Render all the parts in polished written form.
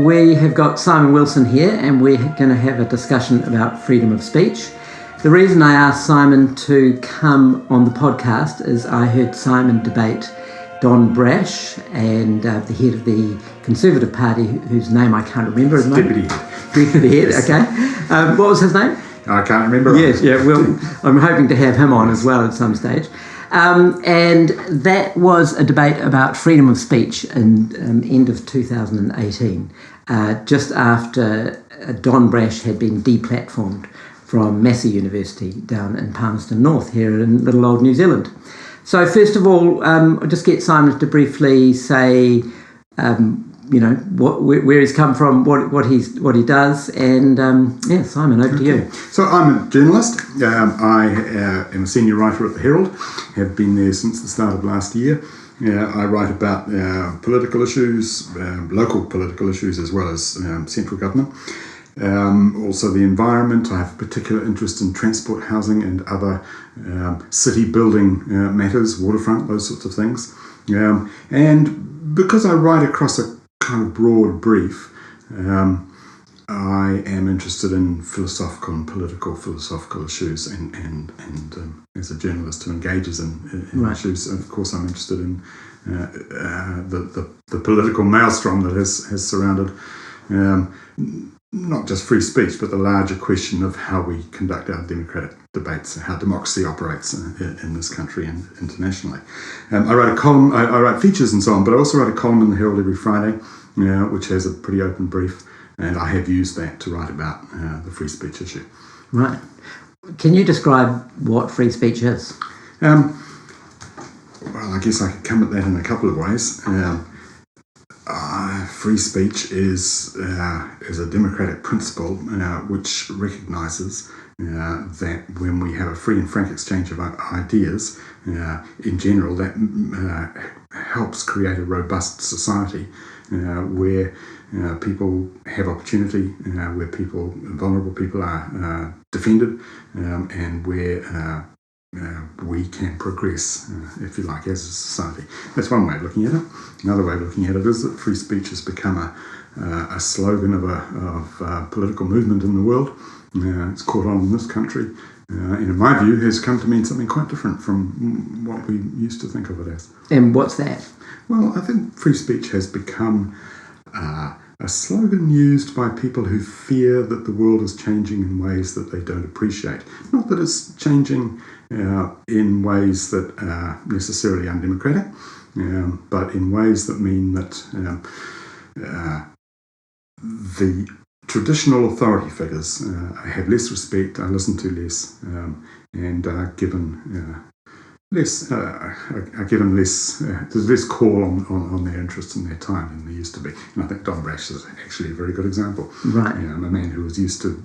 we have got Simon Wilson here, and we're going to have a discussion about freedom of speech. The reason I asked Simon to come on the podcast is I heard Simon debate Don Brash and the head of the Conservative Party, whose name I can't remember at the moment. Deputy head, yes. Okay. What was his name? I can't remember. Yes, yeah, well, I'm hoping to have him on as well at some stage. And that was a debate about freedom of speech in end of 2018, just after Don Brash had been deplatformed from Massey University down in Palmerston North here in little old New Zealand. So first of all, I'll just get Simon to briefly say, where he's come from, what he does, and Simon, over to you. So I'm a journalist. I am a senior writer at the Herald. Have been there since the start of last year. I write about political issues, local political issues, as well as central government. Also the environment. I have a particular interest in transport, housing, and other city building matters, waterfront, those sorts of things. And because I write across a kind of broad brief, I am interested in philosophical issues, and as a journalist who engages in right. issues, of course I'm interested in the political maelstrom that has surrounded not just free speech, but the larger question of how we conduct our democratic debates and how democracy operates in this country and internationally. I write a column, I write features and so on, but I also write a column in the Herald every Friday, which has a pretty open brief, and I have used that to write about the free speech issue. Right. Can you describe what free speech is? Well, I guess I could come at that in a couple of ways. Free speech is a democratic principle which recognises that when we have a free and frank exchange of ideas, in general, that helps create a robust society where people have opportunity, where vulnerable people are defended, and where we can progress, if you like, as a society. That's one way of looking at it. Another way of looking at it is that free speech has become a slogan of a political movement in the world. It's caught on in this country, and in my view has come to mean something quite different from what we used to think of it as. And what's that? Well, I think free speech has become a slogan used by people who fear that the world is changing in ways that they don't appreciate. Not that it's changing in ways that are necessarily undemocratic, but in ways that mean that the traditional authority figures have less respect, are listened to less, and are given less. There's less call on their interests and their time than there used to be. And I think Don Brash is actually a very good example. Right. A man who was used to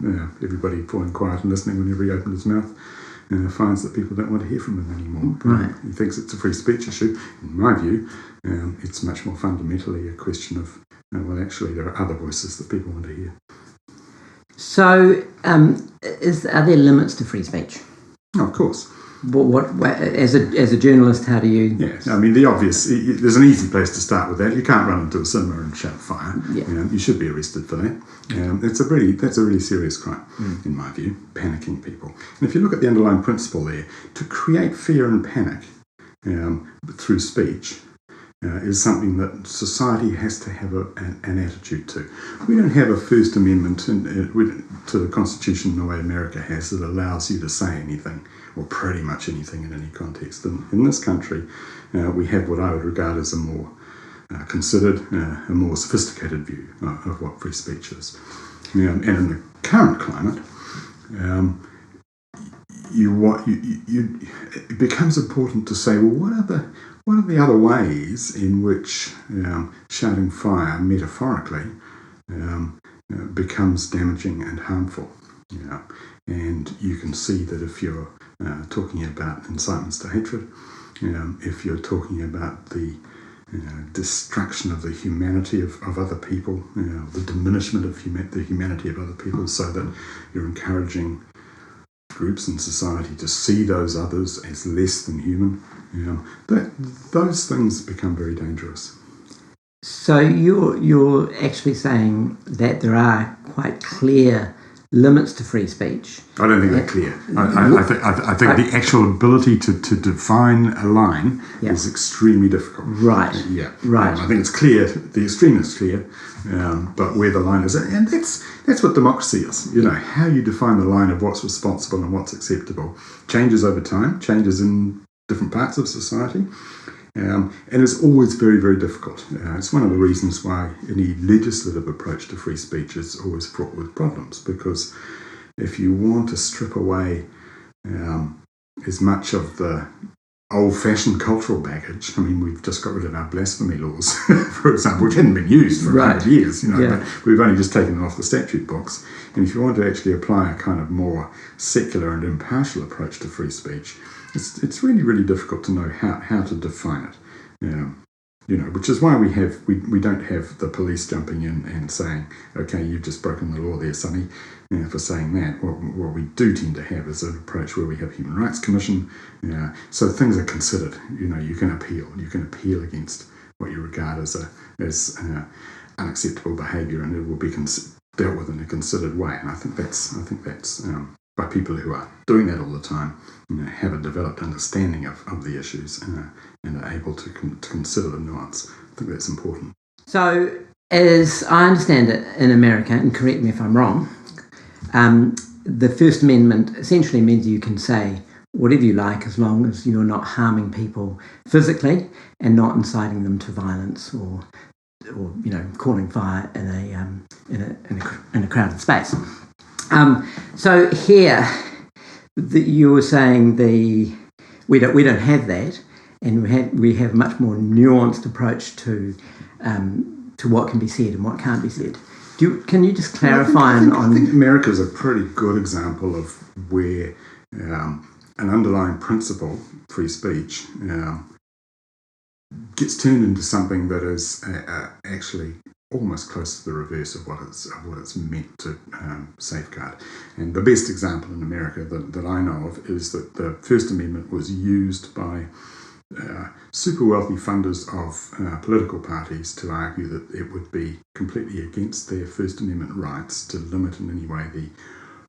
everybody falling quiet and listening whenever he opened his mouth. Finds that people don't want to hear from him anymore. Right. He thinks it's a free speech issue. In my view, it's much more fundamentally a question of, actually there are other voices that people want to hear. So, are there limits to free speech? Oh, of course. What as a journalist, how do you? Yes, I mean the obvious. There's an easy place to start with that. You can't run into a cinema and shout fire. Yeah. You should be arrested for that. That's a really serious crime, in my view. Panicking people. And if you look at the underlying principle there, to create fear and panic through speech is something that society has to have an attitude to. We don't have a First Amendment to the Constitution the way America has that allows you to say anything, or pretty much anything in any context. In this country, we have what I would regard as a more considered, a more sophisticated view of what free speech is. And in the current climate, it becomes important to say, well, what are the other ways in which shouting fire, metaphorically, becomes damaging and harmful? And you can see that if you're talking about incitements to hatred, if you're talking about the destruction of the humanity of other people, the diminishment of the humanity of other people, so that you're encouraging groups in society to see those others as less than human, those things become very dangerous. So you're actually saying that there are quite clear limits to free speech. I don't think they're clear. I think the actual ability to define a line is extremely difficult. Right. Yeah. Right. I think it's clear. The extreme is clear, but where the line is, and that's what democracy is. You know, how you define the line of what's responsible and what's acceptable changes over time, changes in different parts of society. And it's always very, very difficult. It's one of the reasons why any legislative approach to free speech is always fraught with problems, because if you want to strip away as much of the old-fashioned cultural baggage, I mean, we've just got rid of our blasphemy laws, for example, which hadn't been used for 100 years, but we've only just taken them off the statute books. And if you want to actually apply a kind of more secular and impartial approach to free speech, it's really, really difficult to know how to define it. Which is why we don't have the police jumping in and saying, okay, you've just broken the law there, Sonny, for saying that. What we do tend to have is an approach where we have Human Rights Commission, so things are considered. You can appeal against what you regard as unacceptable behaviour, and it will be dealt with in a considered way. And I think that's by people who are doing that all the time, have a developed understanding of the issues and are able to consider the nuance. I think that's important. So, as I understand it in America, and correct me if I'm wrong, the First Amendment essentially means you can say whatever you like as long as you're not harming people physically and not inciting them to violence or calling fire in a crowded space. So here, you were saying we don't have that, and we have a much more nuanced approach to what can be said and what can't be said. Can you just clarify I think America is a pretty good example of where an underlying principle, free speech, gets turned into something that is actually almost close to the reverse of what it's meant to safeguard. And the best example in America that I know of is that the First Amendment was used by super wealthy funders of political parties to argue that it would be completely against their First Amendment rights to limit in any way the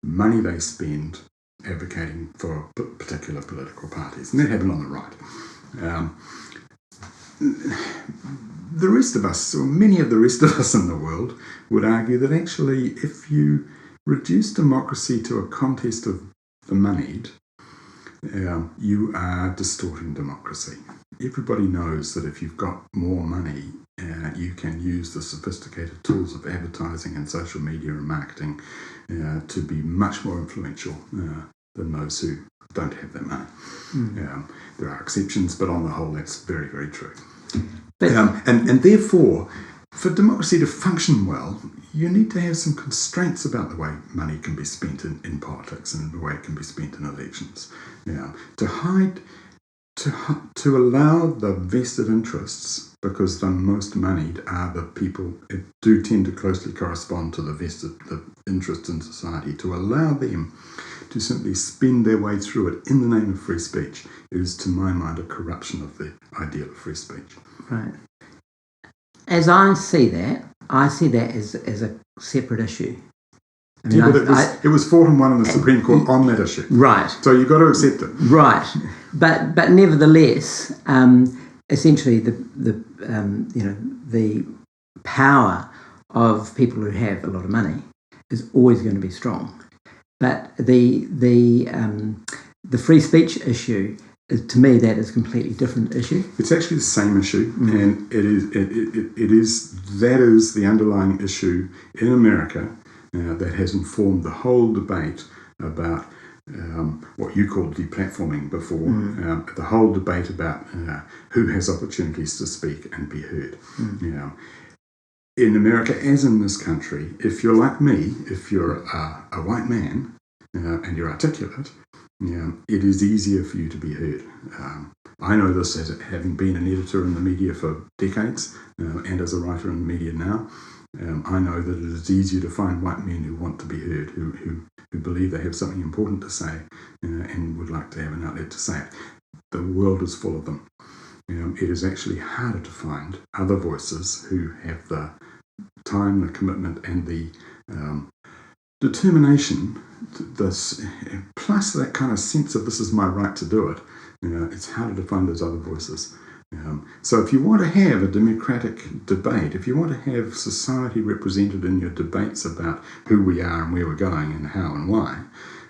money they spend advocating for particular political parties. And that happened on the right. The rest of us, or many of the rest of us in the world, would argue that actually if you reduce democracy to a contest of the moneyed, you are distorting democracy. Everybody knows that if you've got more money, you can use the sophisticated tools of advertising and social media and marketing to be much more influential than those who don't have that money. There are exceptions, but on the whole, that's very, very true. And therefore, for democracy to function well, you need to have some constraints about the way money can be spent in politics and the way it can be spent in elections. To allow the vested interests, because the most moneyed are the people who do tend to closely correspond to the interests in society, to allow them to simply spend their way through it in the name of free speech is, to my mind, a corruption of the ideal of free speech. Right. As I see that as a separate issue. I mean, it was fought and won in the Supreme Court on that issue. Right. So you've got to accept it. Right. But nevertheless, essentially the power of people who have a lot of money is always going to be strong. But the free speech issue, to me, that is a completely different issue. It's actually the same issue, and it is the underlying issue in America that has informed the whole debate about what you called deplatforming before, the whole debate about who has opportunities to speak and be heard. In America, as in this country, if you're like me, if you're a white man and you're articulate, it is easier for you to be heard. I know this as having been an editor in the media for decades and as a writer in the media now. I know that it is easier to find white men who want to be heard, who believe they have something important to say and would like to have an outlet to say it. The world is full of them. it is actually harder to find other voices who have the time, the commitment, and the determination, this plus that kind of sense of this is my right to do it. It's harder to find those other voices. So if you want to have a democratic debate, if you want to have society represented in your debates about who we are and where we're going and how and why,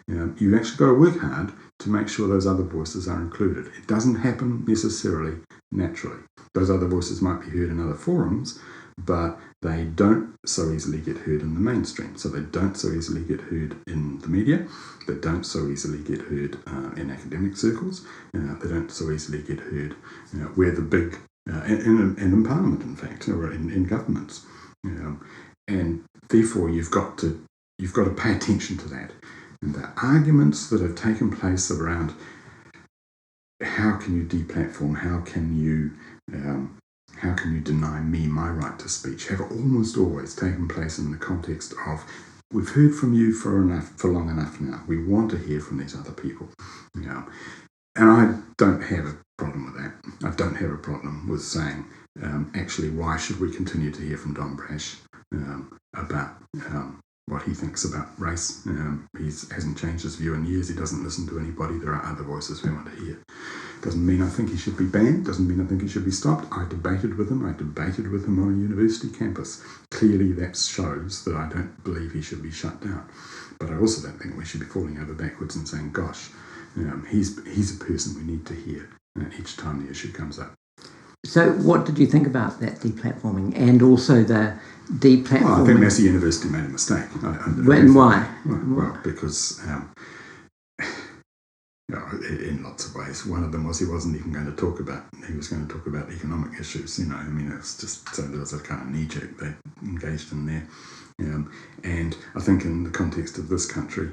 you've actually got to work hard to make sure those other voices are included. It doesn't happen necessarily naturally. Those other voices might be heard in other forums, but they don't so easily get heard in the mainstream. So they don't so easily get heard in the media. They don't so easily get heard in academic circles. They don't so easily get heard where the big, and in Parliament, in fact, or in governments. And therefore, you've got to pay attention to that. And the arguments that have taken place around how can you deplatform, how can you deny me my right to speech, have almost always taken place in the context of, we've heard from you for long enough now. We want to hear from these other people. And I don't have a problem with that. I don't have a problem with saying, actually, why should we continue to hear from Don Brash about what he thinks about race? He hasn't changed his view in years. He doesn't listen to anybody. There are other voices we want to hear. Doesn't mean I think he should be banned. Doesn't mean I think he should be stopped. I debated with him on a university campus. Clearly that shows that I don't believe he should be shut down. But I also don't think we should be falling over backwards and saying, gosh, he's a person we need to hear each time the issue comes up. So what did you think about that deplatforming and also the deplatforming? Well, I think Massey University made a mistake. And why? Well, because in lots of ways. One of them was he wasn't even going to talk about, he was going to talk about economic issues, it's just, so there was a kind of knee-jerk they engaged in there. And I think in the context of this country,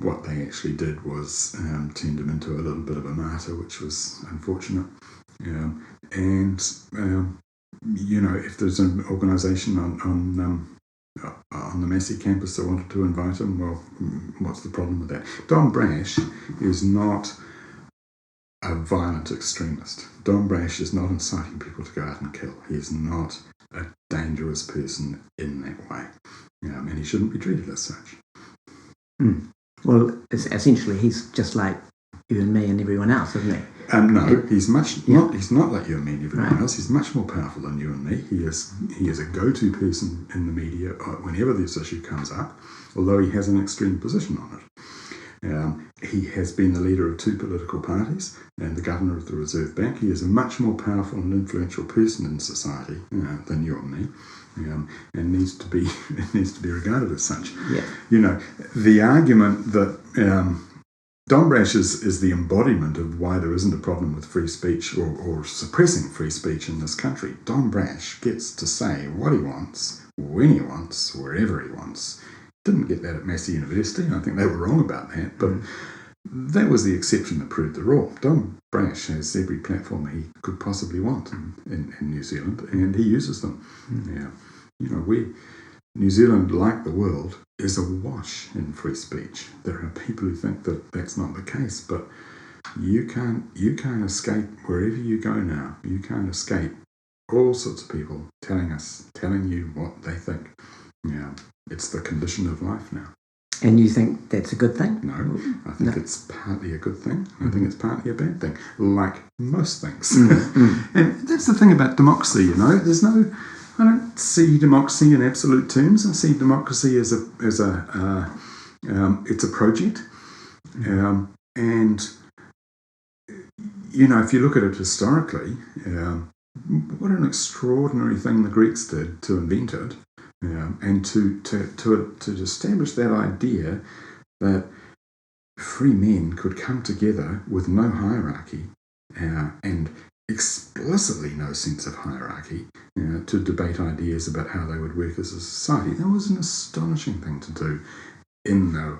what they actually did was turned him into a little bit of a martyr, which was unfortunate. If there's an organisation on the Massey campus that wanted to invite him, well, what's the problem with that? Don Brash is not a violent extremist. Don Brash is not inciting people to go out and kill. He is not a dangerous person in that way. And he shouldn't be treated as such. Well, essentially, he's just like you and me and everyone else, isn't he? No, he's not like you and me and everyone else. He's much more powerful than you and me. He is a go-to person in the media whenever this issue comes up, although he has an extreme position on it. He has been the leader of 2 political parties and the governor of the Reserve Bank. He is a much more powerful and influential person in society than you and me. And needs to be regarded as such. Yeah. The argument that Don Brash is the embodiment of why there isn't a problem with free speech or suppressing free speech in this country. Don Brash gets to say what he wants, when he wants, wherever he wants. Didn't get that at Massey University. I think they were wrong about that, but that was the exception that proved the rule. Don Brash has every platform he could possibly want in New Zealand, and he uses them. New Zealand, like the world, is awash in free speech. There are people who think that that's not the case, but you can't escape wherever you go now. You can't escape all sorts of people telling you what they think. It's the condition of life now. And you think that's a good thing? No, I think it's partly a good thing. I think it's partly a bad thing, like most things. And that's the thing about democracy, I don't see democracy in absolute terms. I see democracy as it's a project. If you look at it historically, what an extraordinary thing the Greeks did to invent it. And to establish that idea that free men could come together with no hierarchy and explicitly no sense of hierarchy to debate ideas about how they would work as a society. That was an astonishing thing to do in the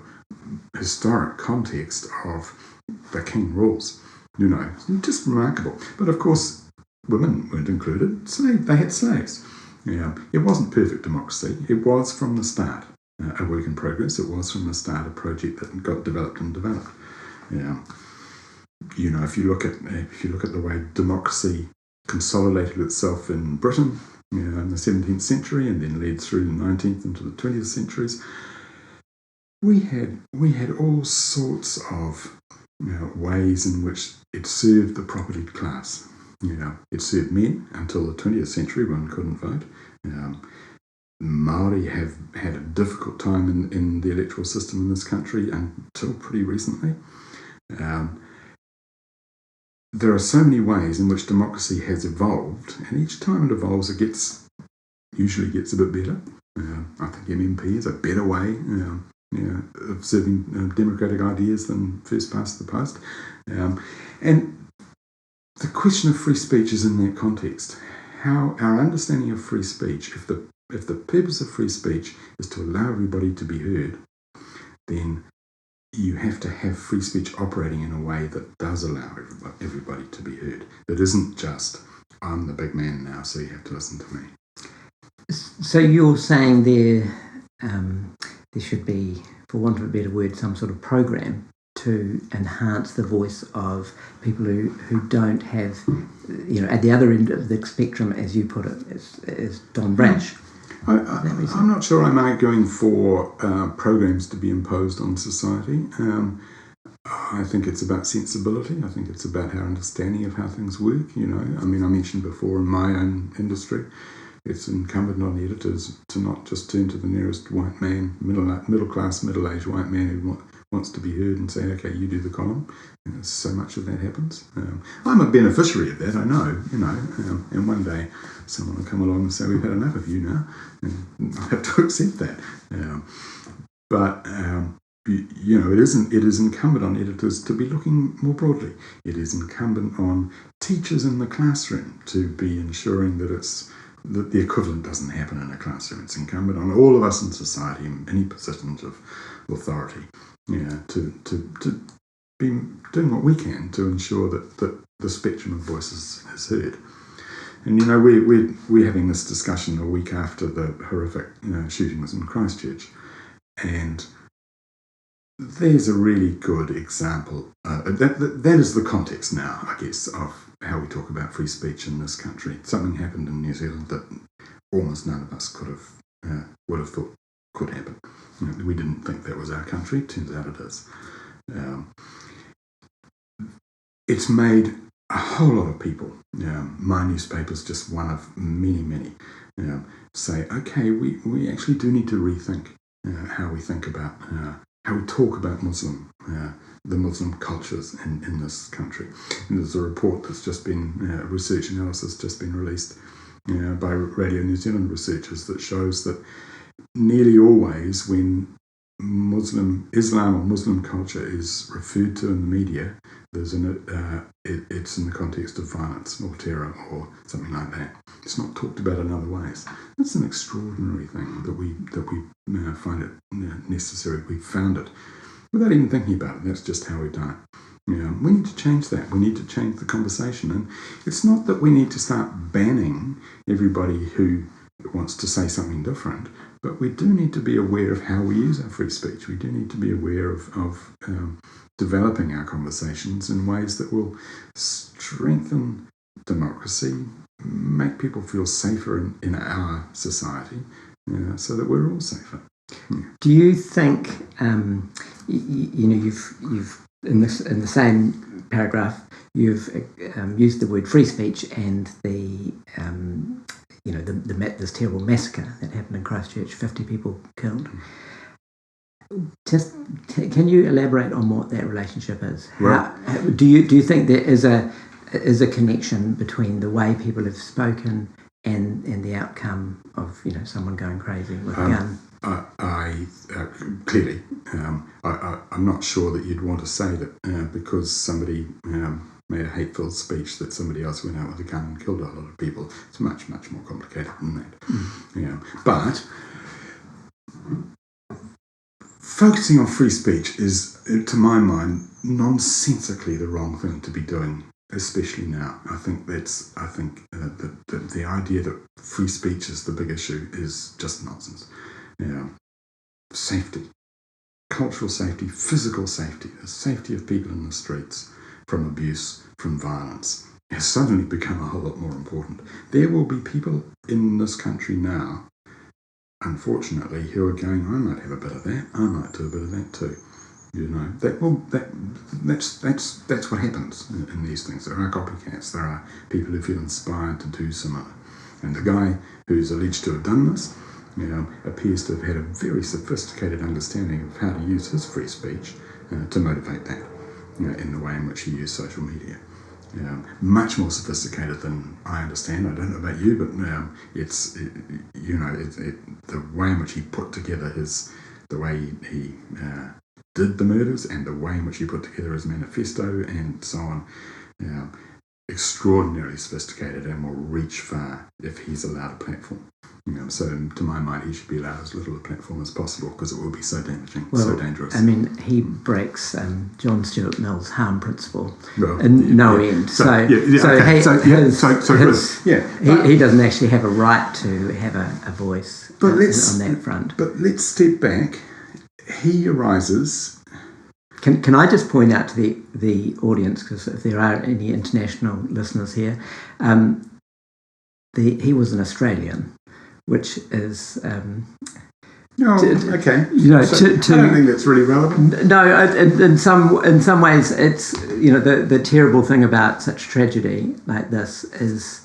historic context of the king rules. Just remarkable. But of course, women weren't included. They had slaves. It wasn't perfect democracy. It was from the start a work in progress. It was from the start a project that got developed and developed. if you look at the way democracy consolidated itself in Britain, in the 17th century, and then led through the 19th into the 20th centuries, we had all sorts of ways in which it served the propertied class. It served men until the 20th century when one couldn't vote. Māori have had a difficult time in the electoral system in this country until pretty recently. There are so many ways in which democracy has evolved, and each time it evolves, it usually gets a bit better. I think MMP is a better way of serving democratic ideas than first past the post. And the question of free speech is in that context. How our understanding of free speech, if the purpose of free speech is to allow everybody to be heard, then you have to have free speech operating in a way that does allow everybody to be heard. That isn't just, I'm the big man now, so you have to listen to me. So you're saying there should be, for want of a better word, some sort of program to enhance the voice of people who don't have, at the other end of the spectrum, as you put it, as Don Brash. I'm not sure I'm arguing for programs to be imposed on society. I think it's about sensibility. I think it's about our understanding of how things work. I mentioned before in my own industry, it's incumbent on editors to not just turn to the nearest white man, middle-class, middle-aged white man who wants to be heard and say, okay, you do the column. So much of that happens. I'm a beneficiary of that, I know, and one day someone will come along and say, we've had enough of you now, and I have to accept that. It is incumbent on editors to be looking more broadly. It is incumbent on teachers in the classroom to be ensuring that the equivalent doesn't happen in a classroom. It's incumbent on all of us in society in any positions of authority, to be doing what we can to ensure that the spectrum of voices is heard. And we're having this discussion a week after the horrific shootings in Christchurch, and there's a really good example. That is the context now, I guess, of how we talk about free speech in this country. Something happened in New Zealand that almost none of us would have thought could happen. We didn't think that was our country. Turns out it is. It's made a whole lot of people, my newspaper's just one of many, say, okay, we actually do need to rethink how we think about, how we talk about the Muslim cultures in this country. And there's a report that's just been, research analysis just been released by Radio New Zealand researchers that shows that nearly always when Islam or Muslim culture is referred to in the media, it's in the context of violence or terror or something like that. It's not talked about in other ways. That's an extraordinary thing that we find it necessary. We found it without even thinking about it. That's just how we've done it. We need to change that. We need to change the conversation. And it's not that we need to start banning everybody who wants to say something different, but we do need to be aware of how we use our free speech. We do need to be aware of developing our conversations in ways that will strengthen democracy, make people feel safer in our society, so that we're all safer. Do you think you've in the same paragraph you've used the word free speech and this terrible massacre that happened in Christchurch, 50 people killed. Just can you elaborate on what that relationship is? Well, do you think there is a connection between the way people have spoken and the outcome of someone going crazy with a gun? I clearly, I'm not sure that you'd want to say that because somebody made a hateful speech that somebody else went out with a gun and killed a lot of people. It's much, much more complicated than that. But focusing on free speech is, to my mind, nonsensically the wrong thing to be doing, especially now. I think that the idea that free speech is the big issue is just nonsense. Safety, cultural safety, physical safety, the safety of people in the streets, from abuse, from violence, has suddenly become a whole lot more important. There will be people in this country now, unfortunately, who are going, I might have a bit of that, I might do a bit of that too. You know, that's what happens in these things. There are copycats. There are people who feel inspired to do similar. And the guy who's alleged to have done this, appears to have had a very sophisticated understanding of how to use his free speech to motivate that, in the way in which he used social media. Much more sophisticated than I understand. I don't know about you, but the way in which he put together the way he did the murders and the way in which he put together his manifesto and so on, extraordinarily sophisticated and will reach far if he's allowed a platform. So to my mind, he should be allowed as little a platform as possible because it will be so damaging, so dangerous. I mean, he breaks John Stuart Mill's harm principle in no end. He doesn't actually have a right to have a voice on that front. But let's step back. He arises. Can I just point out to the audience, because if there are any international listeners here, he was an Australian, which is okay. I don't think that's really relevant. No, in some ways, it's the terrible thing about such tragedy like this is,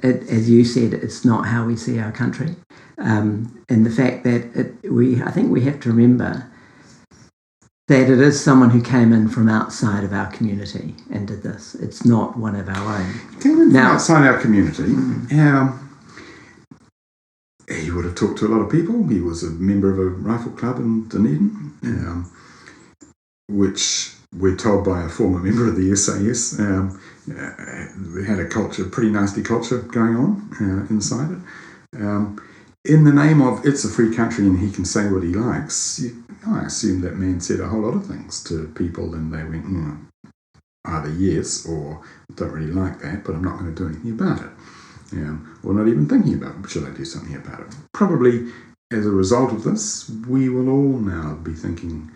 as you said, it's not how we see our country, and the fact that I think we have to remember that it is someone who came in from outside of our community and did this. It's not one of our own. Came in from outside our community. He would have talked to a lot of people. He was a member of a rifle club in Dunedin, which we're told by a former member of the SAS had a pretty nasty culture going on inside it. In the name of it's a free country and he can say what he likes, I assume that man said a whole lot of things to people and they went, either yes or don't really like that, but I'm not going to do anything about it. Or not even thinking about, should I do something about it? Probably as a result of this, we will all now be thinking,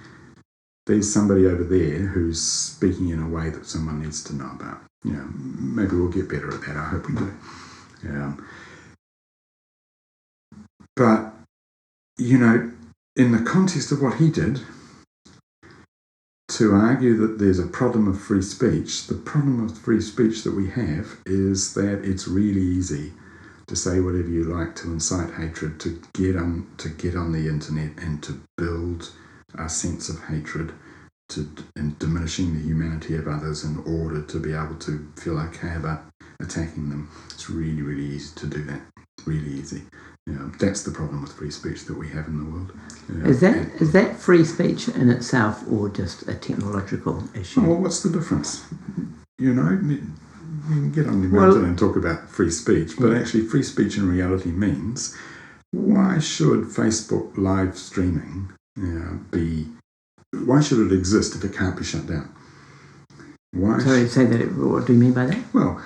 there's somebody over there who's speaking in a way that someone needs to know about. Maybe we'll get better at that. I hope we do. But, in the context of what he did, to argue that there's a problem of free speech, the problem of free speech that we have is that it's really easy to say whatever you like, to incite hatred, to get on the internet and to build a sense of hatred, and diminishing the humanity of others in order to be able to feel okay about attacking them. It's really, really easy to do that. Really easy. That's the problem with free speech that we have in the world. Is that free speech in itself, or just a technological issue? Well, what's the difference? You can get on your mountain and talk about free speech, but actually free speech in reality means, why should Facebook live streaming why should it exist if it can't be shut down? Sorry, say that. What do you mean by that? Well,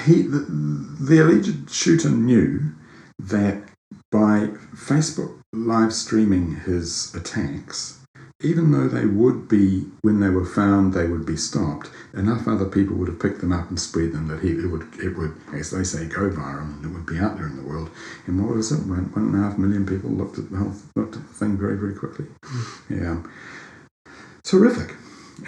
the alleged shooter knew that by Facebook live streaming his attacks, even though they would be, when they were found, they would be stopped, enough other people would have picked them up and spread them that it would, as they say, go viral, and it would be out there in the world. And what was it? 1.5 million people looked at the thing very, very quickly. Yeah, it's horrific.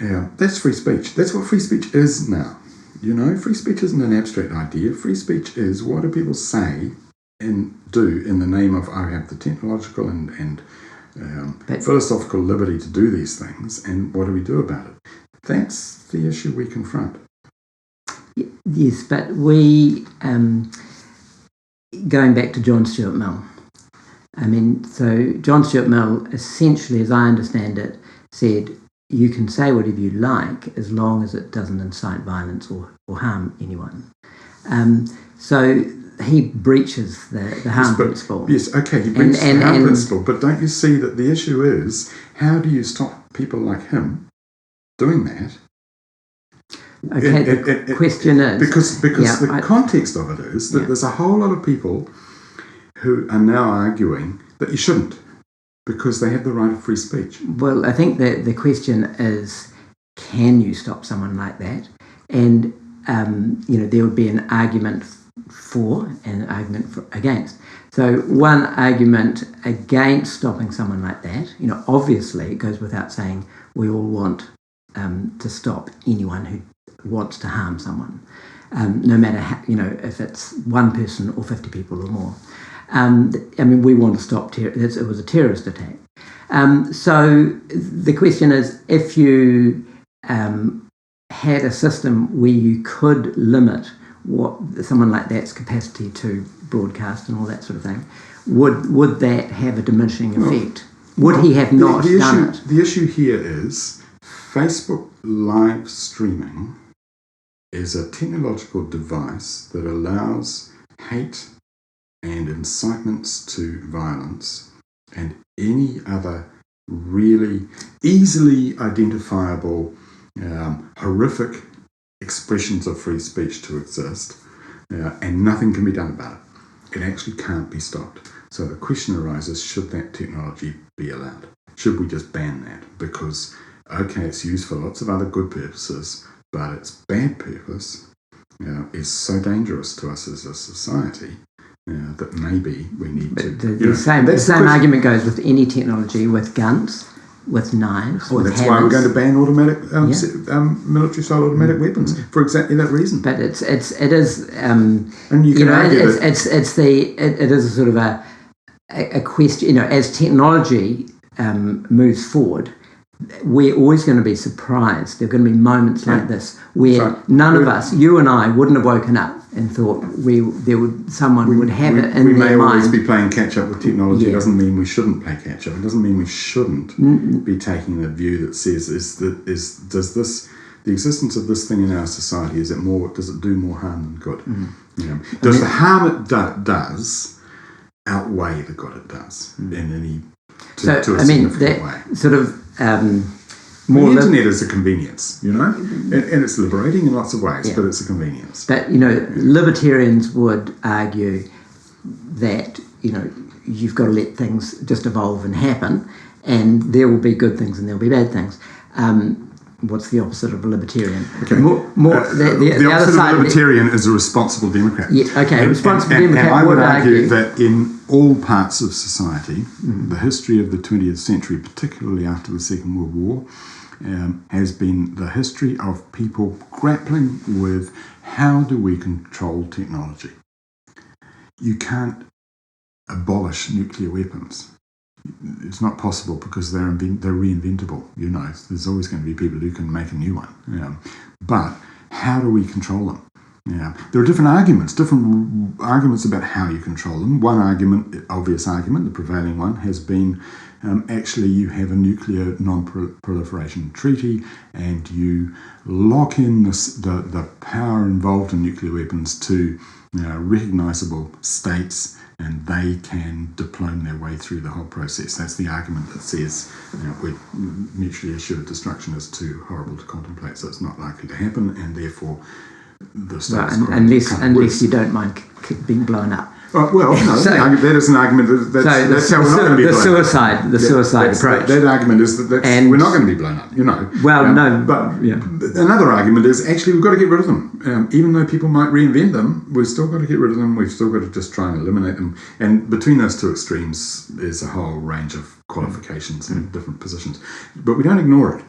Yeah, that's free speech. That's what free speech is now. Free speech isn't an abstract idea. Free speech is, what do people say and do in the name of, I have the technological and philosophical liberty to do these things, and what do we do about it? That's the issue we confront. Yes, but we, going back to John Stuart Mill, so John Stuart Mill, essentially, as I understand it, said, you can say whatever you like as long as it doesn't incite violence or harm anyone. So he breaches the harm principle. Yes, okay, he breaches the harm principle, but don't you see that the issue is, how do you stop people like him doing that? Okay, the question is... Because the context of it is that there's a whole lot of people who are now arguing that you shouldn't, because they have the right of free speech. Well, I think that the question is, can you stop someone like that? And there would be an argument for and an argument against. So one argument against stopping someone like that, obviously it goes without saying we all want to stop anyone who wants to harm someone, no matter how, if it's one person or 50 people or more. We want to stop it was a terrorist attack. So the question is, if you had a system where you could limit what someone like that's capacity to broadcast and all that sort of thing, would that have a diminishing effect? Would he have not done it? The issue here is Facebook live streaming is a technological device that allows hate and incitements to violence and any other really easily identifiable horrific expressions of free speech to exist, and nothing can be done about it. It actually can't be stopped. So the question arises, should that technology be allowed? Should we just ban that? Because, okay, it's used for lots of other good purposes, but its bad purpose is so dangerous to us as a society that maybe we need to... The same argument goes with any technology, with guns, with knives, with that's hammers. why we're going to ban automatic military-style automatic weapons for exactly that reason. But it is and you can argue it is a sort of a question. As technology moves forward, we're always going to be surprised. There are going to be moments like this where none of us, you and I, wouldn't have woken up and thought someone would have it in their mind. We may always be playing catch up with technology. It doesn't mean we shouldn't play catch up. It doesn't mean we shouldn't be taking the view that says does the existence of this thing in our society, does it do more harm than good? Does the harm it does outweigh the good it does in any to a significant way? Sort of the internet is a convenience, and it's liberating in lots of ways, but it's a convenience. But libertarians would argue that you've got to let things just evolve and happen, and there will be good things and there will be bad things. What's the opposite of a libertarian? Okay. The opposite other side of a libertarian is a responsible Democrat. Yeah, okay, responsible Democrat. And I would argue that in all parts of society, the history of the 20th century, particularly after the Second World War, has been the history of people grappling with how do we control technology. You can't abolish nuclear weapons. It's not possible because they're reinventable. There's always going to be people who can make a new one. But how do we control them? There are different arguments about how you control them. One argument, obvious argument, the prevailing one, has been actually you have a nuclear non-proliferation treaty and you lock in the power involved in nuclear weapons to recognisable states, and they can diplome their way through the whole process. That's the argument that says mutually assured destruction is too horrible to contemplate, so it's not likely to happen, and therefore the status quo unless you don't mind being blown up. Well, no, that is an argument that's how we're not going to be blown up. The suicide approach. That argument is that we're not going to be blown up, Well, But another argument is actually we've got to get rid of them. Even though people might reinvent them, we've still got to get rid of them. We've still got to just try and eliminate them. And between those two extremes is a whole range of qualifications and different positions. But we don't ignore it.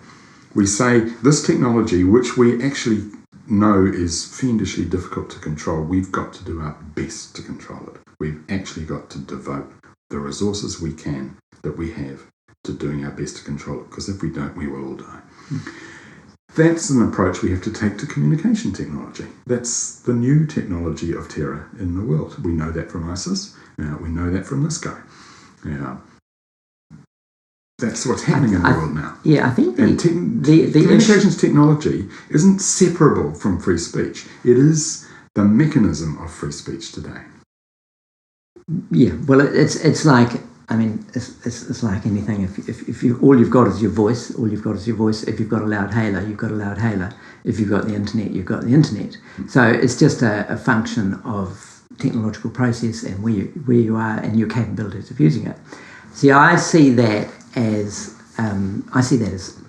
We say this technology, which we actually know is fiendishly difficult to control, we've got to do our best to control it. We've actually got to devote the resources that we have to doing our best to control it, because if we don't, we will all die. That's an approach we have to take to communication technology. That's the new technology of terror in the world. We know that from ISIS. We know that from this guy. That's what's happening in the world now. Yeah, I think the communications technology isn't separable from free speech. It is the mechanism of free speech today. Yeah, well, it's like, it's like anything. If all you've got is your voice, If you've got a loud hailer, you've got a loud hailer. If you've got the internet, you've got the internet. So it's just a function of technological process and where you are and your capabilities of using it. See, I see that as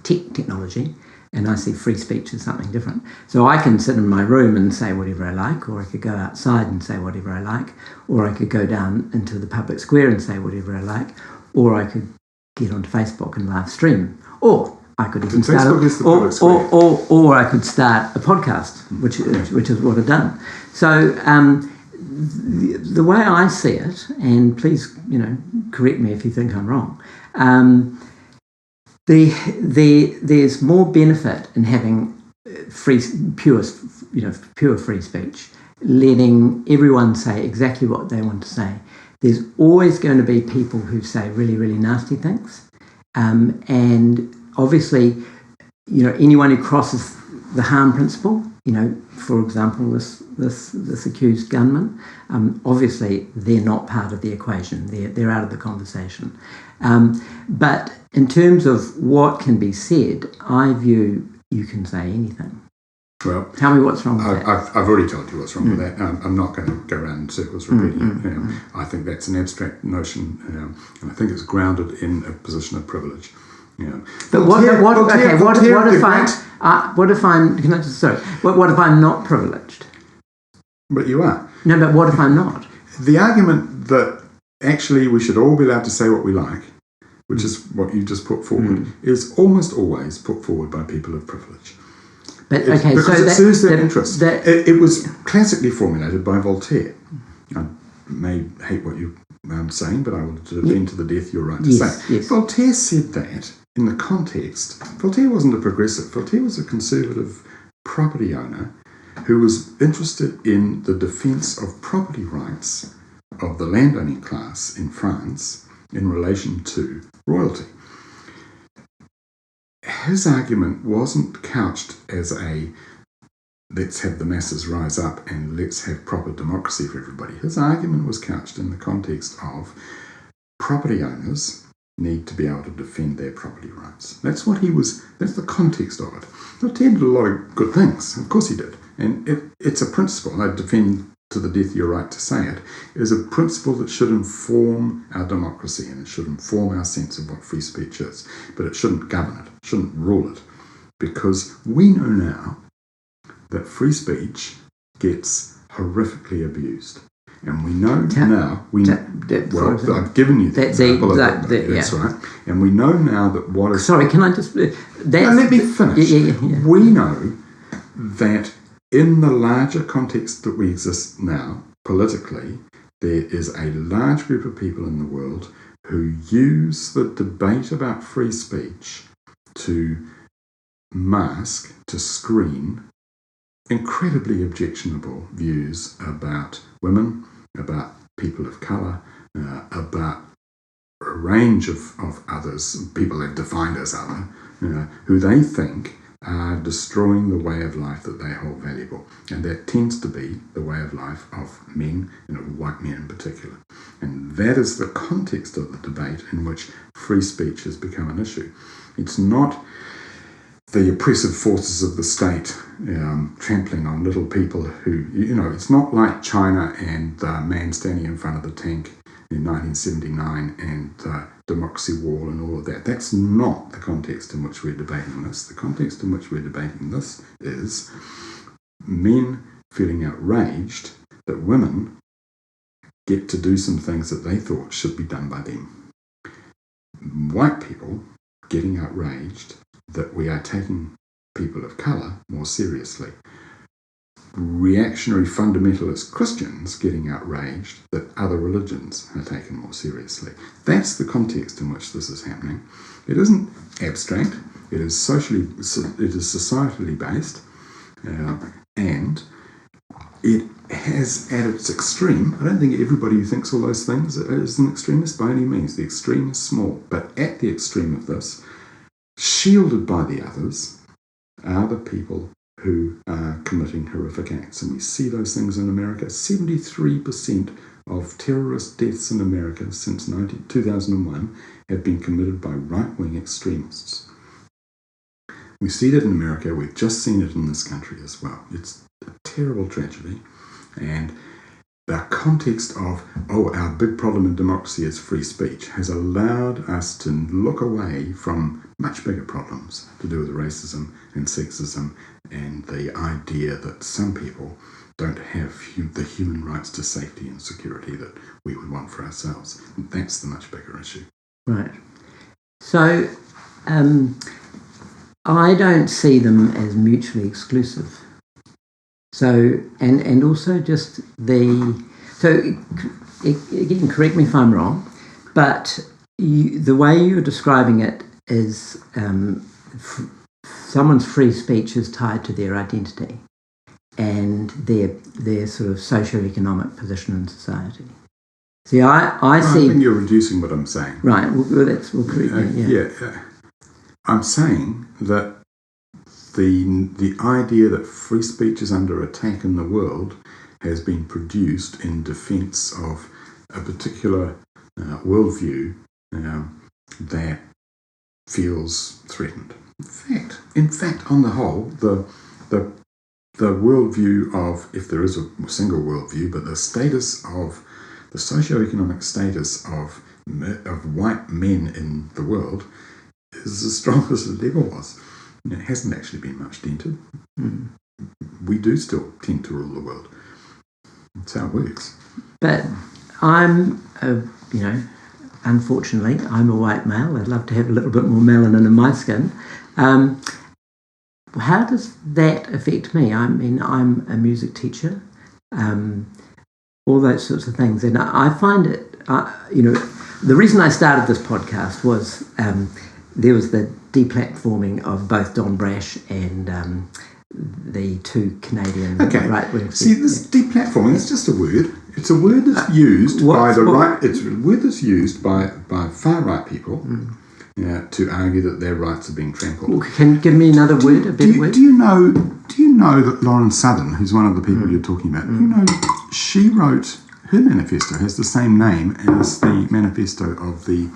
technology, and I see free speech as something different. So I can sit in my room and say whatever I like, or I could go outside and say whatever I like, or I could go down into the public square and say whatever I like, or I could get onto Facebook and live stream, or I could even start, or I could start a podcast, which is what I've done. So the way I see it, and please, correct me if you think I'm wrong. There's more benefit in having pure free speech, letting everyone say exactly what they want to say. There's always going to be people who say really, really nasty things, and obviously, anyone who crosses the harm principle, for example, this accused gunman, obviously they're not part of the equation. They're out of the conversation. But in terms of what can be said, I view you can say anything. Well, tell me what's wrong with that. I've already told you what's wrong with that. I'm not going to go around in circles repeating it. I think that's an abstract notion, and I think it's grounded in a position of privilege. But what if I'm not privileged? But you are. No, but what if I'm not? The argument that actually we should all be allowed to say what we like, which is what you just put forward, is almost always put forward by people of privilege. But because it serves their interest. It was classically formulated by Voltaire. I may hate what you're saying, but I will defend to the death your right to say. Yes. Voltaire said that in the context. Voltaire wasn't a progressive. Voltaire was a conservative property owner who was interested in the defence of property rights of the landowning class in France in relation to royalty. His argument wasn't couched as a let's have the masses rise up and let's have proper democracy for everybody. His argument was couched in the context of property owners need to be able to defend their property rights. That's the context of it. Voltaire did a lot of good things, of course he did. And it's a principle, I defend to the death your right to say it, is a principle that should inform our democracy and it should inform our sense of what free speech is. But it shouldn't govern it, it shouldn't rule it. Because we know now that free speech gets horrifically abused. And we know I've given you the example of that. That's right. And we know now that what is... Sorry, can I just... let me finish. Yeah. We know that in the larger context that we exist now, politically, there is a large group of people in the world who use the debate about free speech to mask, to screen incredibly objectionable views about women, about people of colour, about a range of others, people they've defined as other, who they think are destroying the way of life that they hold valuable. And that tends to be the way of life of men, and of white men in particular. And that is the context of the debate in which free speech has become an issue. It's not the oppressive forces of the state trampling on little people who, it's not like China and the man standing in front of the tank in 1979 and the democracy wall and all of that. That's not the context in which we're debating this. The context in which we're debating this is men feeling outraged that women get to do some things that they thought should be done by them. White people getting outraged that we are taking people of colour more seriously. Reactionary fundamentalist Christians getting outraged that other religions are taken more seriously. That's the context in which this is happening. It isn't abstract. It is societally based, and it has at its extreme. I don't think everybody who thinks all those things is an extremist by any means. The extreme is small, but at the extreme of this, shielded by the others, are the people who are committing horrific acts. And we see those things in America. 73% of terrorist deaths in America since 2001 have been committed by right-wing extremists. We see that in America. We've just seen it in this country as well. It's a terrible tragedy. And the context of, our big problem in democracy is free speech, has allowed us to look away from much bigger problems to do with racism and sexism and the idea that some people don't have the human rights to safety and security that we would want for ourselves. That's the much bigger issue. Right. So I don't see them as mutually exclusive. So, and also just again, correct me if I'm wrong, but the way you're describing it is someone's free speech is tied to their identity and their sort of socioeconomic position in society. See, I see... I think you're reducing what I'm saying. Right, we'll correct me. Yeah. I'm saying that the idea that free speech is under attack in the world has been produced in defence of a particular worldview that feels threatened. In fact, on the whole, the worldview of, if there is a single worldview, but the socioeconomic status of white men in the world is as strong as it ever was. It hasn't actually been much dented. We do still tend to rule the world. That's how it works. But unfortunately, I'm a white male. I'd love to have a little bit more melanin in my skin. How does that affect me? I mean, I'm a music teacher, all those sorts of things. And I find it, the reason I started this podcast was there was the deplatforming of both Don Brash and the two Canadian right-wing. See, this deplatforming is just a word. It's a word that's used by the right. It's a word that's used by far-right people to argue that their rights are being trampled. Well, can you give me another word, a better word? Do you know that Lauren Southern, who's one of the people you're talking about, she wrote, her manifesto has the same name as the manifesto of the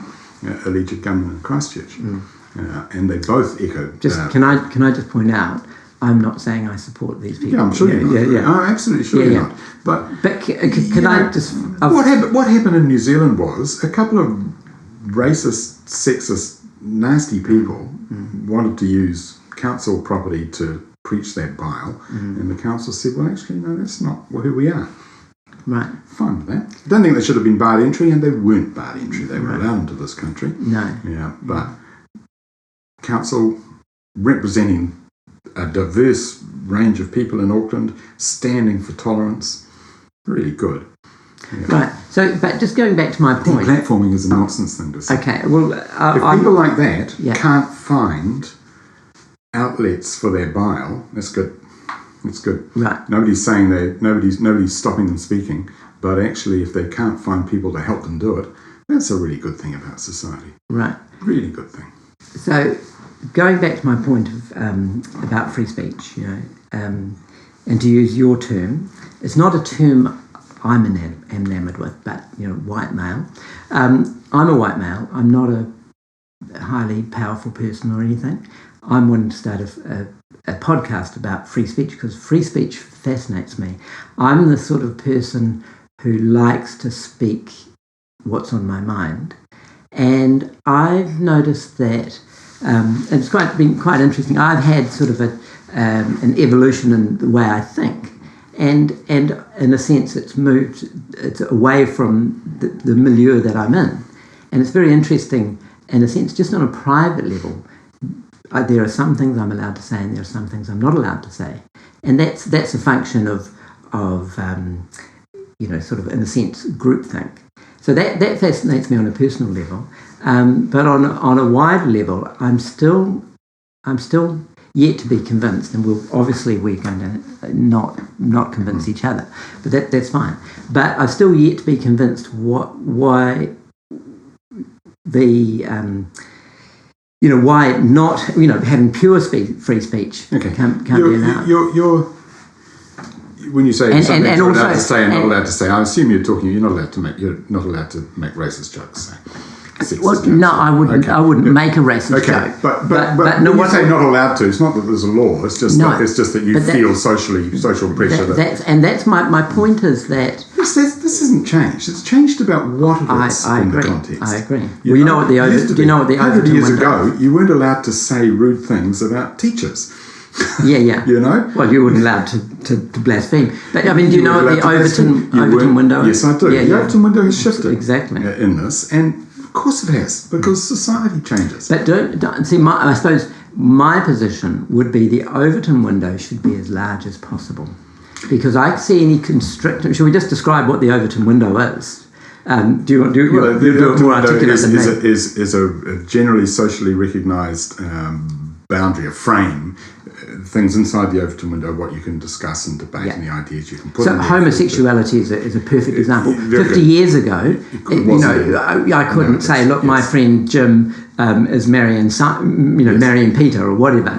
alleged gunman in Christchurch, and they both echoed. Can I just point out, I'm not saying I support these people. Yeah, I'm sure you're not. Yeah. I'm absolutely sure you're not. But can I just... What happened in New Zealand was a couple of racist, sexist, nasty people wanted to use council property to preach their bile, and the council said, well, actually, no, that's not who we are. Right. Fine with that. Don't think they should have been barred entry, and they weren't barred entry. They were allowed into this country. No. Yeah, but council representing a diverse range of people in Auckland, standing for tolerance, really good. Yeah. Right. So, but just going back to my point, platforming is a nonsense thing to say. Okay. Well, if people like that can't find outlets for their bile, that's good. It's good. Right. Nobody's saying nobody's stopping them speaking, but actually, if they can't find people to help them do it, that's a really good thing about society. Right. Really good thing. So, going back to my point of about free speech, and to use your term, it's not a term I'm enamored with, but white male. I'm a white male. I'm not a highly powerful person or anything. I'm wanting to start a podcast about free speech because free speech fascinates me. I'm the sort of person who likes to speak what's on my mind, and I've noticed that it's been quite interesting. I've had sort of an evolution in the way I think, and in a sense it's away from the milieu that I'm in, and it's very interesting in a sense just on a private level. There are some things I'm allowed to say and there are some things I'm not allowed to say. And that's a function of sort of, in a sense, groupthink. So that fascinates me on a personal level. But on a wider level, I'm still yet to be convinced, and we're going to not convince each other. But that's fine. But I'm still yet to be convinced why why not, having pure free speach can't be allowed. You're when you say something you're allowed to say and not allowed to say, I assume you're not allowed to make racist jokes. sexist Well, jokes. no, I wouldn't. Okay. I wouldn't make a racist Okay, joke. but no, when you what- say not allowed to, it's not that there's a law. It's just that you but that- feel social pressure. that's my point is that This isn't changed. It's changed about what it is I in agree. the context. I agree. Well, you know what the Used to do you know what the 100 Overton years window? ago, you weren't allowed to say rude things about teachers. Yeah. You know? Well, you weren't allowed to blaspheme. But I mean, do you know weren't what the allowed to blaspheme. Overton window? Yes, I do. Yeah, The Overton window has shifted exactly. in this, and of course it has, because society changes. But don't see. I suppose my position would be the Overton window should be as large as possible, because I see any constriction. Should we just describe what the Overton window is? Do you want to Well, do it more window articulate than me? is a generally socially recognised boundary, a frame, things inside the Overton window, what you can discuss and debate, Yeah. and the ideas you can put. So in there. homosexuality is a perfect example. very 50 good. years ago, wasn't. I couldn't No, say, look, my yes. friend Jim is marrying, marrying Peter or whatever,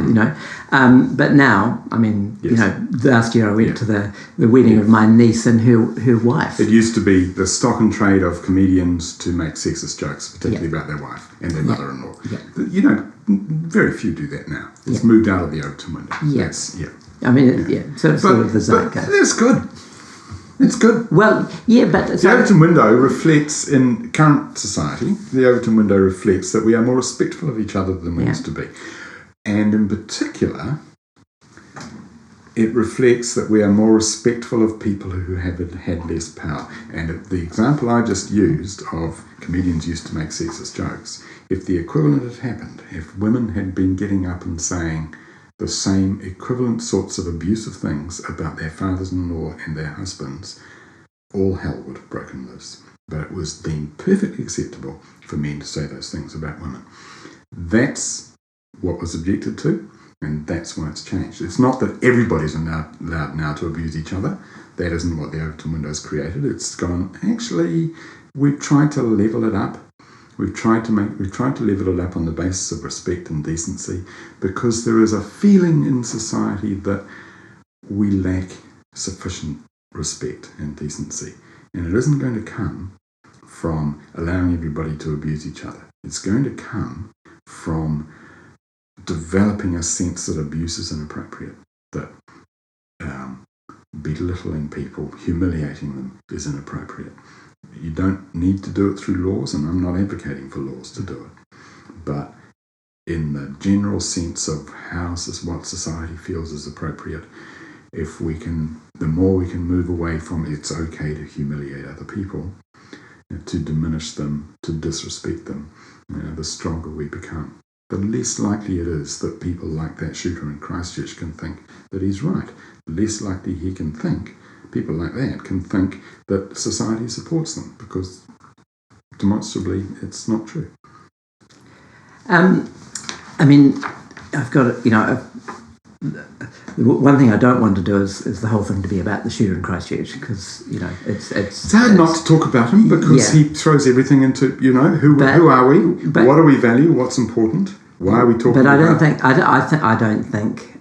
But now, I mean, Yes. last year I went to the wedding of my niece and her wife. It used to be the stock and trade of comedians to make sexist jokes, particularly about their wife and their mother-in-law. Yeah. Very few do that now. It's moved out of the Overton window. Yes. Yeah. I mean, so it's sort of the But zeitgeist. that's good. It's good. Well, yeah, but The Overton window reflects, in current society, the Overton window reflects that we are more respectful of each other than we used to be. And in particular, it reflects that we are more respectful of people who have had less power. And the example I just used of comedians used to make sexist jokes, if the equivalent had happened, if women had been getting up and saying the same equivalent sorts of abusive things about their fathers-in-law and their husbands, all hell would have broken loose. But it was deemed perfectly acceptable for men to say those things about women. That's what was objected to, and that's why it's changed. It's not that everybody's allowed now to abuse each other. That isn't what the Overton window's created. It's gone, actually, we've tried to level it up. We've tried to level it up on the basis of respect and decency, because there is a feeling in society that we lack sufficient respect and decency. And it isn't going to come from allowing everybody to abuse each other. It's going to come from developing a sense that abuse is inappropriate, that belittling people, humiliating them is inappropriate. You don't need to do it through laws, and I'm not advocating for laws to do it. But in the general sense of what society feels is appropriate, the more we can move away from it's okay to humiliate other people, to diminish them, to disrespect them, the stronger we become. The less likely it is that people like that shooter in Christchurch can think that he's right. The less likely people like that can think that society supports them, because demonstrably it's not true. I mean, I've got one thing I don't want to do is the whole thing to be about the shooter in Christchurch, because it's hard not to talk about him, because he throws everything into who are we, what do we value, what's important, why are we talking about. But I don't think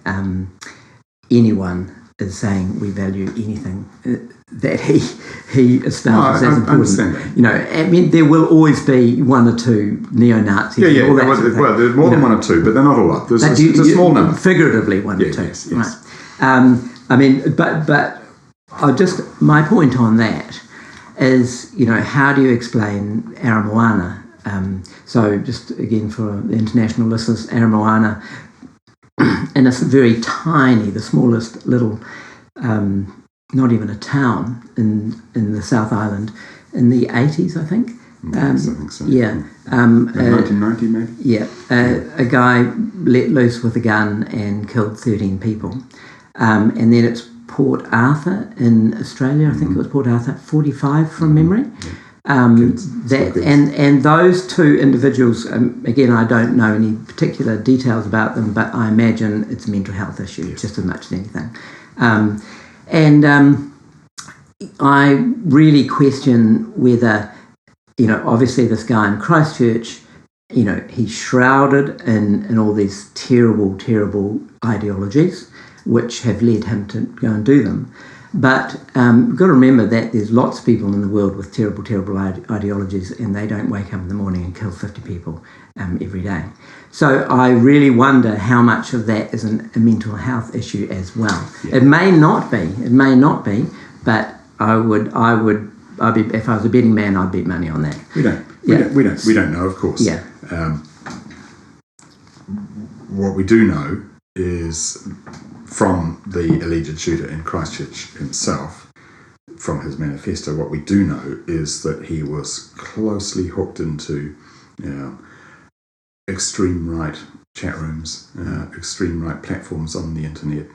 anyone is saying we value anything that he espouses as important. I understand that. I mean, there will always be one or two neo-Nazis. Yeah. All that sort of thing. Well, there's more than one or two, but they're not all up. There's a small number. Figuratively, one or two. Yes. Right. I mean, but my point on that is, how do you explain Aramoana? So just again for the international listeners, Aramoana, in a very tiny, the smallest little, not even a town in the South Island, in the 80s, I think. I think so. Yeah. 1990 maybe? Yeah. A guy let loose with a gun and killed 13 people. And then it's Port Arthur in Australia. I think it was Port Arthur, 45 from memory. Yeah. And those two individuals, again, I don't know any particular details about them, but I imagine it's a mental health issue just as much as anything. I really question whether, obviously this guy in Christchurch, he's shrouded in all these terrible, terrible ideologies which have led him to go and do them. But you've got to remember that there's lots of people in the world with terrible, terrible ideologies, and they don't wake up in the morning and kill 50 people every day. So I really wonder how much of that is a mental health issue as well. Yeah. It may not be, but I'd be, if I was a betting man, I'd bet money on that. We don't know, of course. Yeah. What we do know is from the alleged shooter in Christchurch himself, from his manifesto, what we do know is that he was closely hooked into extreme right chat rooms, extreme right platforms on the internet,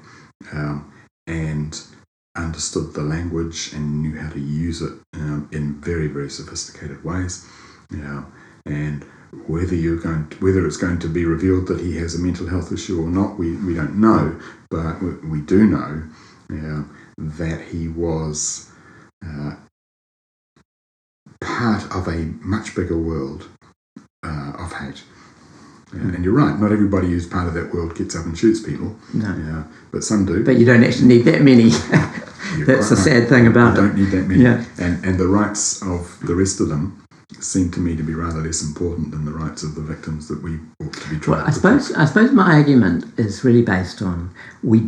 and understood the language and knew how to use it in very, very sophisticated ways. And whether it's going to be revealed that he has a mental health issue or not, we don't know. But we do know that he was part of a much bigger world of hate. And you're right, not everybody who's part of that world gets up and shoots people. No. But some do. But you don't actually need that many. That's the sad thing about it. You don't need that many. Yeah. And the rights of the rest of them seem to me to be rather less important than the rights of the victims that we ought to be trying to protect. I suppose my argument is really based on we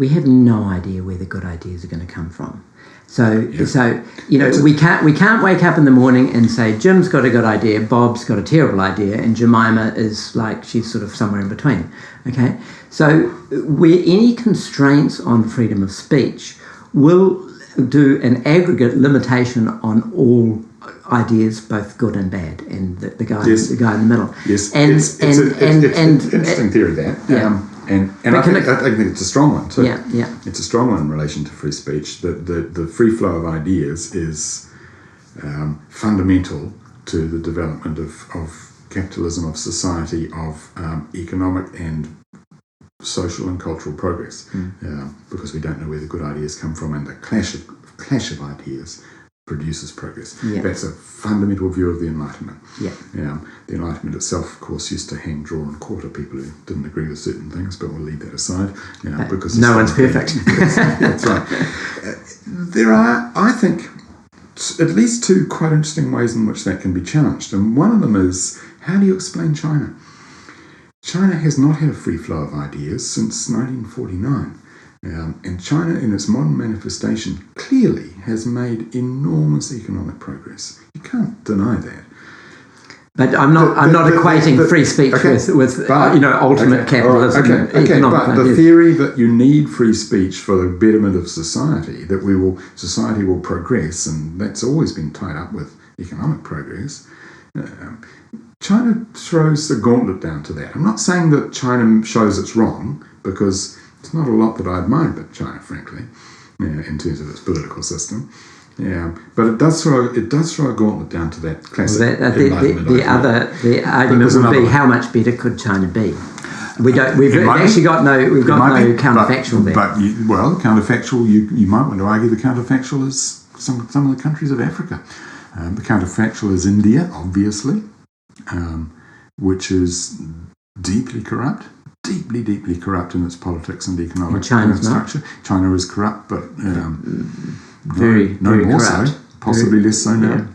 have no idea where the good ideas are going to come from. So we can't wake up in the morning and say Jim's got a good idea, Bob's got a terrible idea, and Jemima is like she's sort of somewhere in between. Okay, so where any constraints on freedom of speech will do an aggregate limitation on all ideas, both good and bad, and the guy in the middle. Yes, it's an interesting theory that. Yeah. And I think it's a strong one too. Yeah. It's a strong one in relation to free speech. The free flow of ideas is fundamental to the development of capitalism, of society, of economic and social and cultural progress. Because we don't know where the good ideas come from, and the clash of ideas produces progress. Yeah. That's a fundamental view of the Enlightenment. Yeah. The Enlightenment itself, of course, used to hang, draw and quarter people who didn't agree with certain things, but we'll leave that aside. Because no one's perfect. That's right. There are, I think, at least two quite interesting ways in which that can be challenged. And one of them is, how do you explain China? China has not had a free flow of ideas since 1949. And China, in its modern manifestation, clearly has made enormous economic progress. You can't deny that. But I'm not equating free speech with ultimate capitalism. But the theory that you need free speech for the betterment of society, that society will progress, and that's always been tied up with economic progress. China throws the gauntlet down to that. I'm not saying that China shows it's wrong, because it's not a lot that I admire about China, frankly, in terms of its political system. But it does throw a gauntlet down to that classic. The argument would be how much better could China be? We've got no counterfactual there. But counterfactual. You might want to argue the counterfactual is some of the countries of Africa. The counterfactual is India, obviously, which is deeply corrupt. Deeply corrupt in its politics and economic structure. China is corrupt, but very more corrupt. So. Possibly less so now.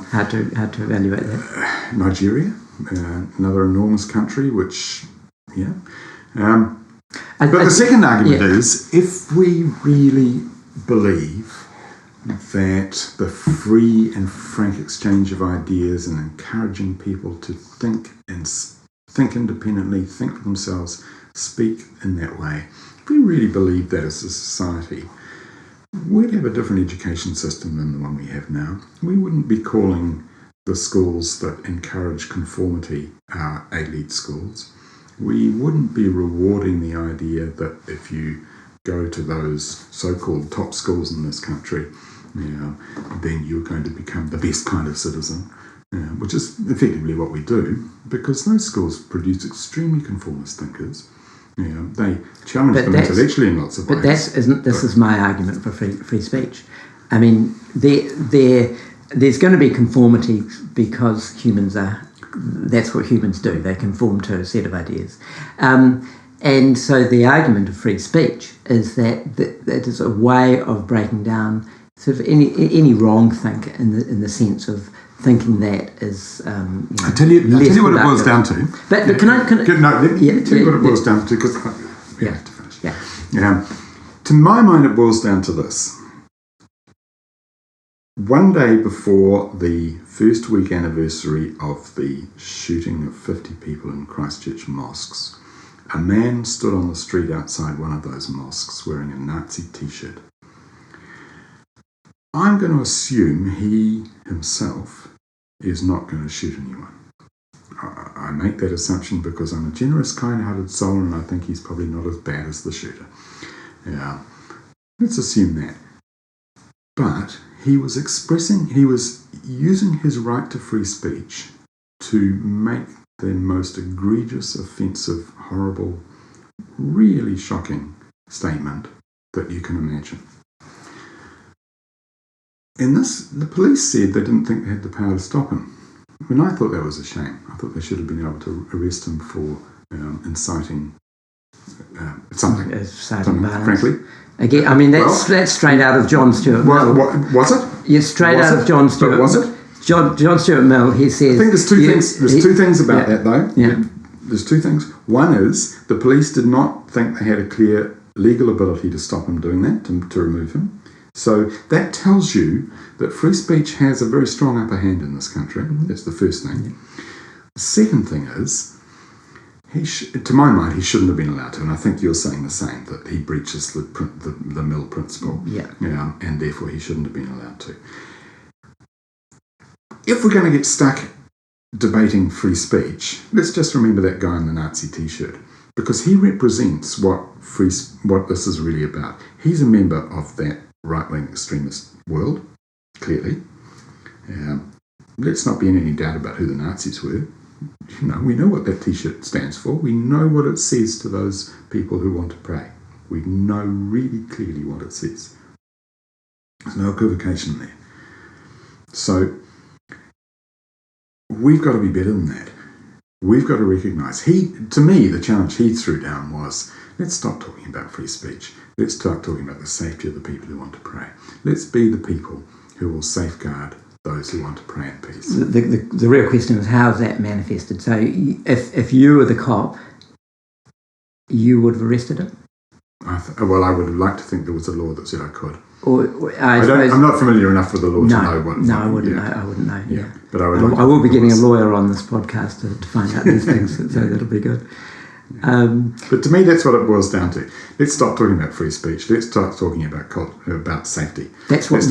Hard to evaluate that. Nigeria, another enormous country, which but the second argument is, if we really believe that the free and frank exchange of ideas and encouraging people to think independently, think for themselves, speak in that way. If we really believe that as a society, we'd have a different education system than the one we have now. We wouldn't be calling the schools that encourage conformity our elite schools. We wouldn't be rewarding the idea that if you go to those so-called top schools in this country, then you're going to become the best kind of citizen. Which is effectively what we do, because those schools produce extremely conformist thinkers. They challenge them intellectually in lots of ways. But this is my argument for free speech. I mean, there's going to be conformity because that's what humans do. They conform to a set of ideas. And so the argument of free speech is that is a way of breaking down sort of any wrong think in the sense of thinking that is. I'll tell you what it boils down to. But can I? Let me tell you what it boils down to, because we have to finish. Yeah. To my mind, it boils down to this. One day before the first week anniversary of the shooting of 50 people in Christchurch mosques, a man stood on the street outside one of those mosques wearing a Nazi t-shirt. I'm going to assume he himself is not going to shoot anyone. I make that assumption because I'm a generous, kind-hearted soul, and I think he's probably not as bad as the shooter. Yeah, let's assume that. But he was using his right to free speech to make the most egregious, offensive, horrible, really shocking statement that you can imagine. And the police said they didn't think they had the power to stop him. I mean, I thought that was a shame. I thought they should have been able to arrest him for inciting something, frankly. Again, I mean, that's straight out of John Stuart Mill. Was it? Yes, straight out of John Stuart. Was it? John Stuart Mill, he says... I think there's two things. There's two things about that, though. Yeah. There's two things. One is the police did not think they had a clear legal ability to stop him doing that, to remove him. So that tells you that free speech has a very strong upper hand in this country. That's the first thing. Yeah. The second thing is, to my mind, he shouldn't have been allowed to, and I think you're saying the same, that he breaches the Mill principle, and therefore he shouldn't have been allowed to. If we're going to get stuck debating free speech, let's just remember that guy in the Nazi t-shirt, because he represents what this is really about. He's a member of that right-wing extremist world, clearly. Let's not be in any doubt about who the Nazis were. We know what that t-shirt stands for. We know what it says to those people who want to pray. We know really clearly what it says. There's no equivocation there. So we've got to be better than that. We've got to recognise. To me, the challenge he threw down was, let's stop talking about free speech. Let's start talking about the safety of the people who want to pray. Let's be the people who will safeguard those who want to pray in peace. The real question is, how is that manifested? So if you were the cop, you would have arrested him? I would like to think there was a law that said I could. I'm not familiar enough with the law to know what. No, I wouldn't know. I wouldn't know. Yeah, but I will be getting a lawyer on this podcast to find out these things, so that'll be good. But to me, that's what it boils down to. Let's stop talking about free speech. Let's start talking about safety. That's what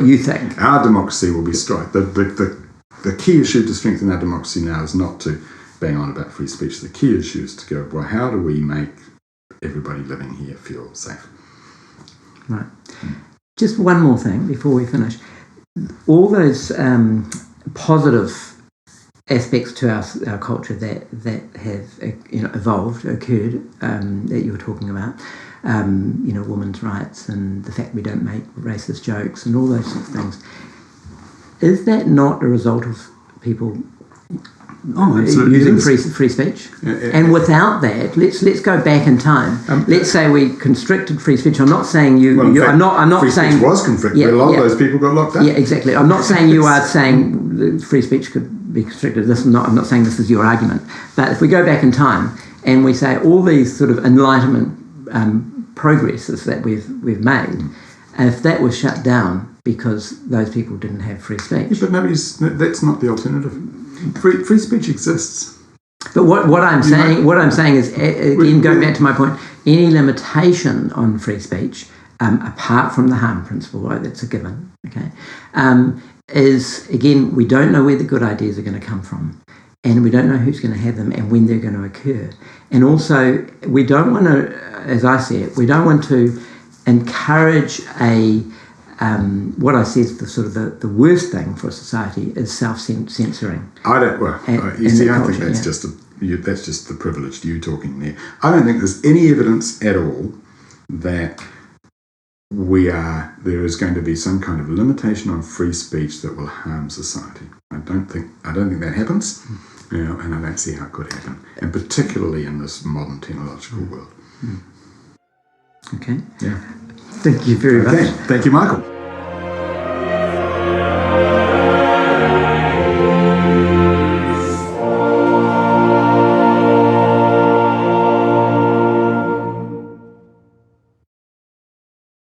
you think. Our democracy will be destroyed. The key issue to strengthen our democracy now is not to bang on about free speech. The key issue is to go, well, how do we make everybody living here feel safe? Right. Just one more thing before we finish. All those positive aspects to our culture that have evolved, occurred, that you were talking about, women's rights and the fact we don't make racist jokes and all those sorts of things. Is that not a result of people using free speech? And without that, let's go back in time. Let's say we constricted free speech. I'm not saying I'm not free saying speech was constricted. A lot of those people got locked up. Yeah, exactly. I'm not saying you are saying that free speech could be constricted. I'm not saying this is your argument. But if we go back in time and we say all these sort of Enlightenment progresses that we've made, if that was shut down because those people didn't have free speech. Yeah, but that's not the alternative. Free speech exists. But what I'm saying is, again, going back to my point, any limitation on free speech, apart from the harm principle, right, that's a given, okay, is, again, we don't know where the good ideas are going to come from, and we don't know who's going to have them and when they're going to occur. And also, we don't want to, as I see it, we don't want to encourage what I say is the worst thing for a society is self-censoring. I think that's just the privileged you talking there. I don't think there's any evidence at all that there is going to be some kind of limitation on free speech that will harm society. I don't think that happens. and I don't see how it could happen, and particularly in this modern technological world. Okay. Yeah. Thank you very much. Thank you, Michael.